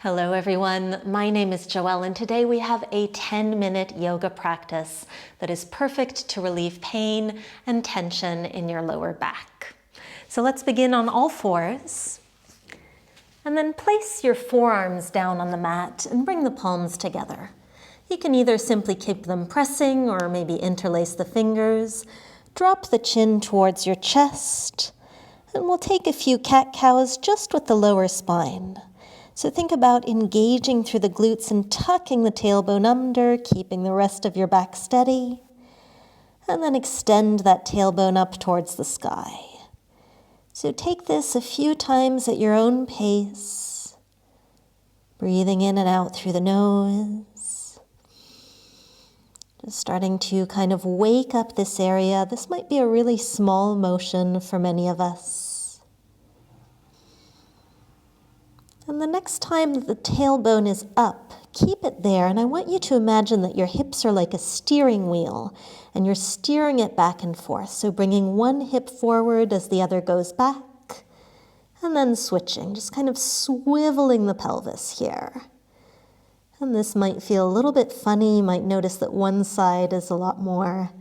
Hello everyone, my name is Joelle and today we have a 10-minute yoga practice that is perfect to relieve pain and tension in your lower back. So let's begin on all fours and then place your forearms down on the mat and bring the palms together. You can either simply keep them pressing or maybe interlace the fingers. Drop the chin towards your chest and we'll take a few cat-cows just with the lower spine. So think about engaging through the glutes and tucking the tailbone under, keeping the rest of your back steady. And then extend that tailbone up towards the sky. So take this a few times at your own pace. Breathing in and out through the nose. Just starting to kind of wake up this area. This might be a really small motion for many of us. And the next time that the tailbone is up, keep it there. And I want you to imagine that your hips are like a steering wheel and you're steering it back and forth. So bringing one hip forward as the other goes back and then switching, just kind of swiveling the pelvis here. And this might feel a little bit funny. You might notice that one side is a lot more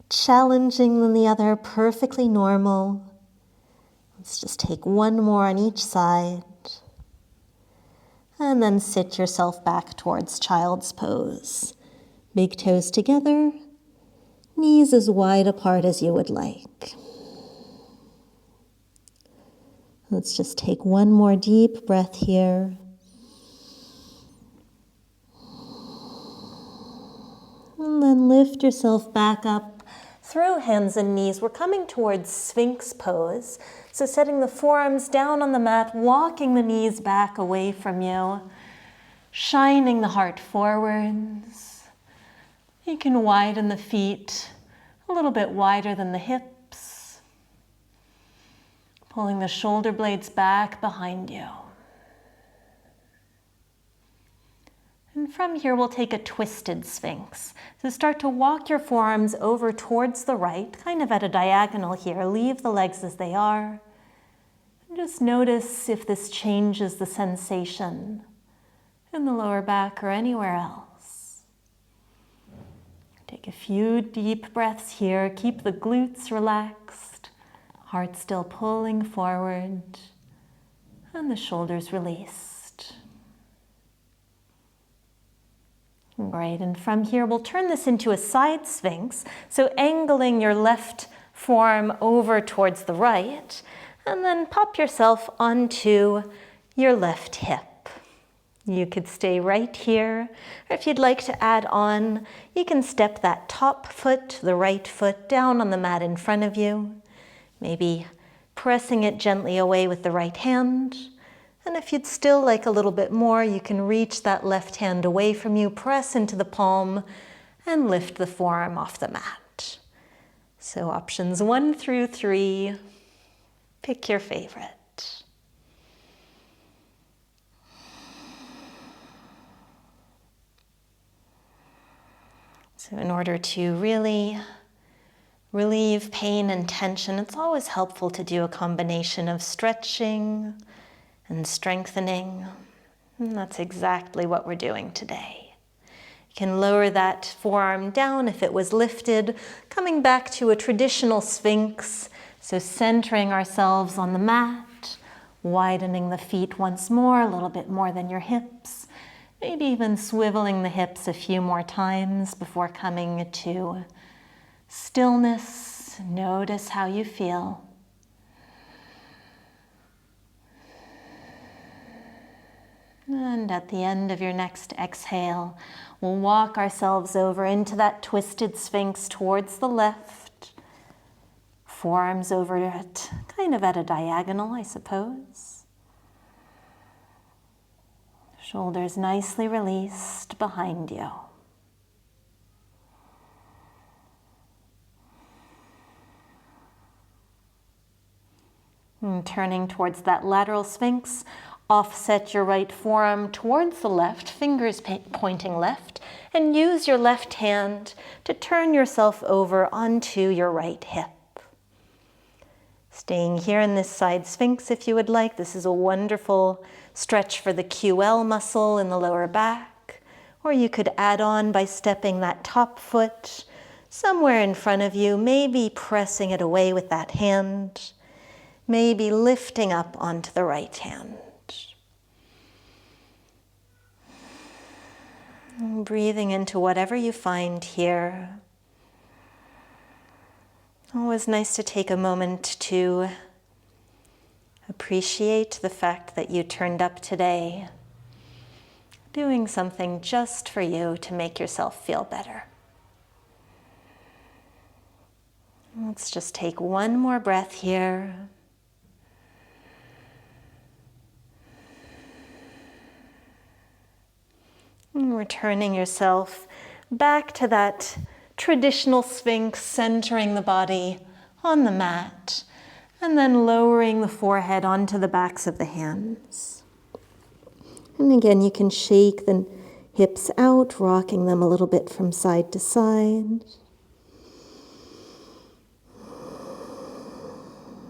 challenging than the other, perfectly normal. Let's just take one more on each side. And then sit yourself back towards child's pose. Big toes together, knees as wide apart as you would like. Let's just take one more deep breath here. And then lift yourself back up through hands and knees. We're coming towards Sphinx pose. So setting the forearms down on the mat, walking the knees back away from you, shining the heart forwards. You can widen the feet a little bit wider than the hips, pulling the shoulder blades back behind you. And from here, we'll take a twisted Sphinx. So start to walk your forearms over towards the right, kind of at a diagonal here. Leave the legs as they are. And just notice if this changes the sensation in the lower back or anywhere else. Take a few deep breaths here. Keep the glutes relaxed, heart still pulling forward, and the shoulders released. Great, and from here we'll turn this into a side Sphinx. So angling your left forearm over towards the right, and then pop yourself onto your left hip. You could stay right here, or if you'd like to add on, you can step that top foot, the right foot, down on the mat in front of you, maybe pressing it gently away with the right hand. And if you'd still like a little bit more, you can reach that left hand away from you, press into the palm, and lift the forearm off the mat. So options 1 through 3, pick your favorite. So in order to really relieve pain and tension, it's always helpful to do a combination of stretching and strengthening. And that's exactly what we're doing today. You can lower that forearm down if it was lifted, coming back to a traditional Sphinx. So centering ourselves on the mat, widening the feet once more, a little bit more than your hips. Maybe even swiveling the hips a few more times before coming to stillness. Notice how you feel. And at the end of your next exhale, we'll walk ourselves over into that twisted Sphinx towards the left. Forearms over it, kind of at a diagonal, I suppose. Shoulders nicely released behind you. And turning towards that lateral Sphinx, offset your right forearm towards the left, fingers pointing left, and use your left hand to turn yourself over onto your right hip. Staying here in this side Sphinx if you would like. This is a wonderful stretch for the QL muscle in the lower back, or you could add on by stepping that top foot somewhere in front of you, maybe pressing it away with that hand, maybe lifting up onto the right hand. And breathing into whatever you find here. Always nice to take a moment to appreciate the fact that you turned up today, doing something just for you to make yourself feel better. Let's just take one more breath here. And returning yourself back to that traditional Sphinx, centering the body on the mat, and then lowering the forehead onto the backs of the hands. And again, you can shake the hips out, rocking them a little bit from side to side.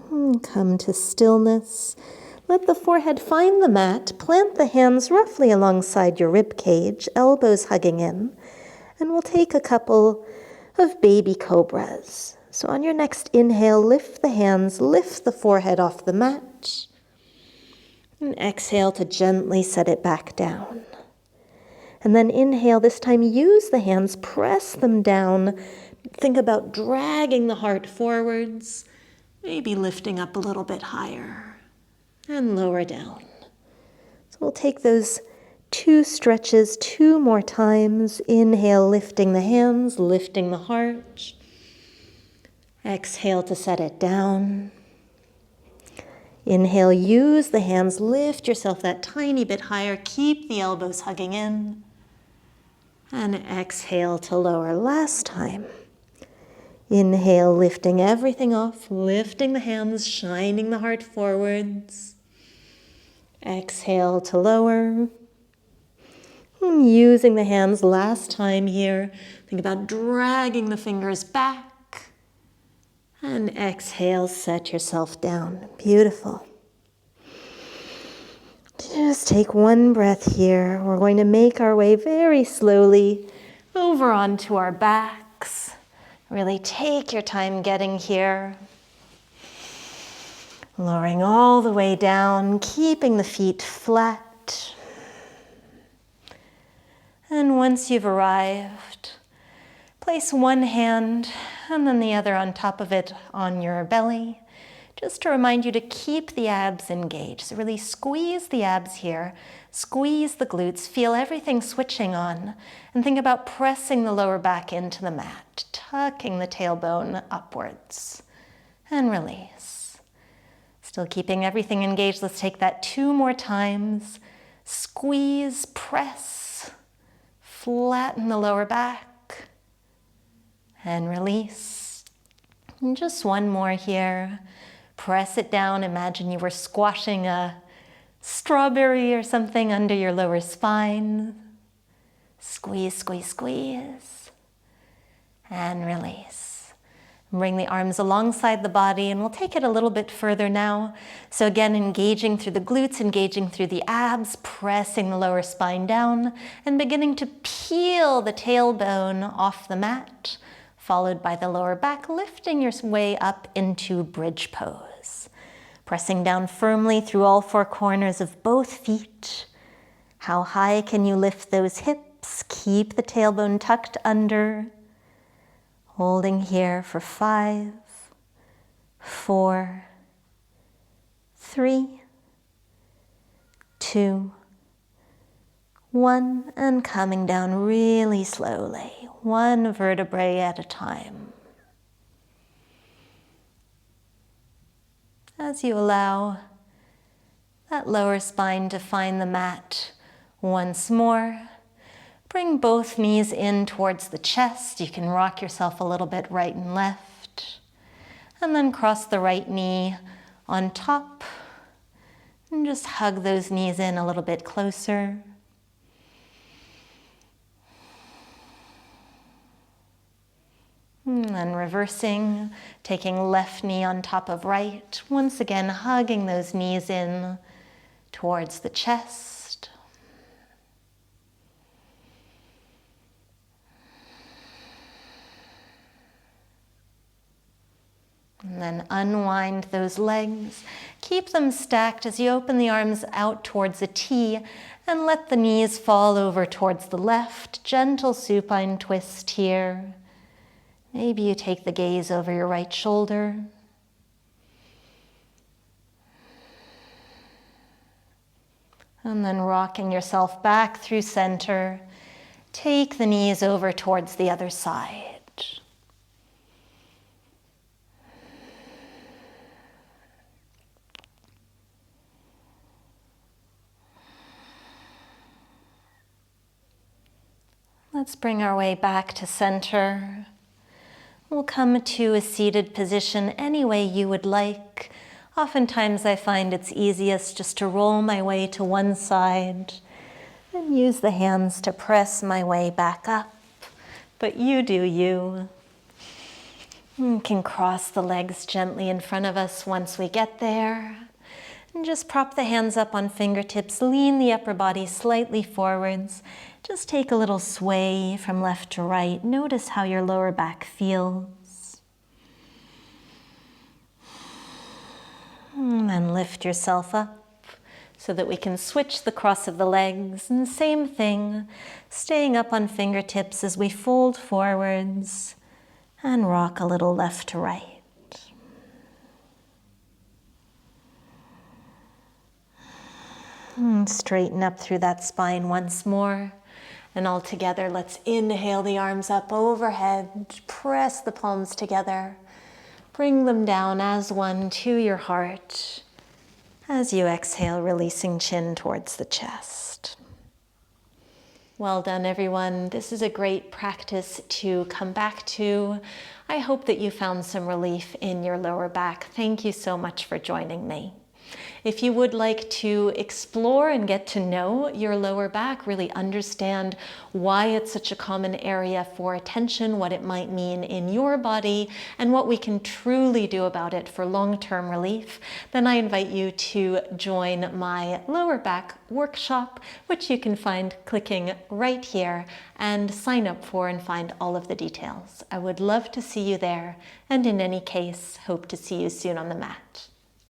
And come to stillness. Let the forehead find the mat. Plant the hands roughly alongside your rib cage, elbows hugging in. And we'll take a couple of baby cobras. So on your next inhale, lift the hands, lift the forehead off the mat. And exhale to gently set it back down. And then inhale, this time use the hands, press them down. Think about dragging the heart forwards, maybe lifting up a little bit higher. And lower down. So we'll take those 2 stretches 2 more times. Inhale, lifting the hands, lifting the heart. Exhale to set it down. Inhale, use the hands, lift yourself that tiny bit higher. Keep the elbows hugging in. And exhale to lower last time. Inhale, lifting everything off, lifting the hands, shining the heart forwards. Exhale to lower. And using the hands last time here. Think about dragging the fingers back. And exhale, set yourself down. Beautiful. Just take one breath here. We're going to make our way very slowly over onto our backs. Really take your time getting here. Lowering all the way down, keeping the feet flat. And once you've arrived, place one hand and then the other on top of it on your belly, just to remind you to keep the abs engaged. So really squeeze the abs here, squeeze the glutes, feel everything switching on, and think about pressing the lower back into the mat, tucking the tailbone upwards, and release. Still keeping everything engaged. Let's take that 2 more times. Squeeze, press, flatten the lower back, and release. And just one more here. Press it down. Imagine you were squashing a strawberry or something under your lower spine. Squeeze, squeeze, squeeze, and release. Bring the arms alongside the body, and we'll take it a little bit further now. So again, engaging through the glutes, engaging through the abs, pressing the lower spine down, and beginning to peel the tailbone off the mat, followed by the lower back, lifting your way up into bridge pose. Pressing down firmly through all 4 corners of both feet. How high can you lift those hips? Keep the tailbone tucked under. Holding here for 5, 4, 3, 2, 1, and coming down really slowly, 1 vertebrae at a time. As you allow that lower spine to find the mat once more, bring both knees in towards the chest. You can rock yourself a little bit right and left. And then cross the right knee on top. And just hug those knees in a little bit closer. And then reversing, taking left knee on top of right. Once again, hugging those knees in towards the chest. And then unwind those legs. Keep them stacked as you open the arms out towards a T and let the knees fall over towards the left. Gentle supine twist here. Maybe you take the gaze over your right shoulder. And then rocking yourself back through center. Take the knees over towards the other side. Let's bring our way back to center. We'll come to a seated position any way you would like. Oftentimes I find it's easiest just to roll my way to one side and use the hands to press my way back up. But you do you. You can cross the legs gently in front of us once we get there. And just prop the hands up on fingertips, lean the upper body slightly forwards. Just take a little sway from left to right. Notice how your lower back feels. And then lift yourself up so that we can switch the cross of the legs. And same thing, staying up on fingertips as we fold forwards and rock a little left to right. And straighten up through that spine once more. And all together, let's inhale the arms up overhead. Press the palms together. Bring them down as one to your heart. As you exhale, releasing chin towards the chest. Well done, everyone. This is a great practice to come back to. I hope that you found some relief in your lower back. Thank you so much for joining me. If you would like to explore and get to know your lower back, really understand why it's such a common area for attention, what it might mean in your body, and what we can truly do about it for long-term relief, then I invite you to join my lower back workshop, which you can find clicking right here, and sign up for and find all of the details. I would love to see you there, and in any case, hope to see you soon on the mat.